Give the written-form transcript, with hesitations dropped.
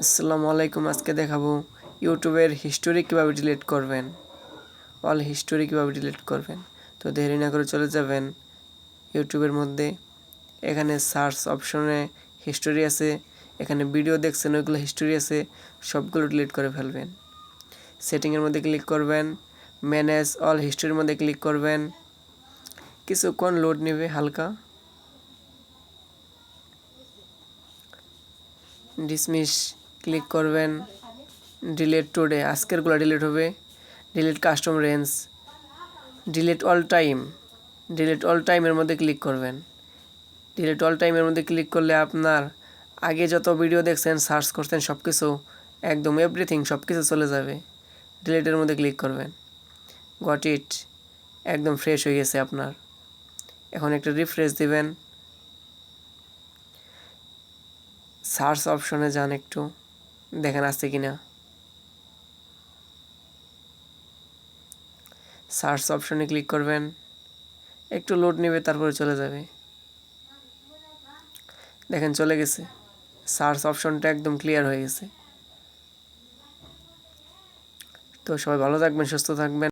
আসসালামু আলাইকুম। আজকে দেখাবো ইউটিউবের হিস্টোরি কীভাবে ডিলিট করবেন, অল হিস্টোরি কীভাবে ডিলিট করবেন। তো দেরি না করে চলে যাবেন ইউটিউবের মধ্যে। এখানে সার্চ অপশনে হিস্টোরি আছে, এখানে ভিডিও দেখছেন ওইগুলো হিস্টোরি আছে, সবগুলো ডিলিট করে ফেলবেন। সেটিংয়ের মধ্যে ক্লিক করবেন, ম্যানেজ অল হিস্টোরির মধ্যে ক্লিক করবেন। কিছুক্ষণ লোড নেবে হালকা। ডিসমিস ক্লিক করবেন, ডিলিট টুডে আজকেরগুলো ডিলিট হবে। Delete custom range, delete all time, delete all টাইমের মধ্যে ক্লিক করবেন। ডিলিট অল টাইমের মধ্যে ক্লিক করলে আপনার আগে যত ভিডিও দেখছেন, সার্চ করছেন, সব কিছু একদম এভরিথিং সব কিছু চলে যাবে। ডিলিটের মধ্যে ক্লিক করবেন। গট ইট, একদম ফ্রেশ হয়ে গেছে আপনার। এখন একটা রিফ্রেশ দিবেন। সার্চ অপশনে যান, একটু দেখেন আছে কিনা। সার্চ অপশনে ক্লিক করবেন, একটু লোড নেবে, তারপরে চলে যাবে। দেখেন চলে গেছে, সার্চ অপশনটা একদম ক্লিয়ার হয়ে গেছে। তো সবাই ভালো থাকবেন, সুস্থ থাকবেন।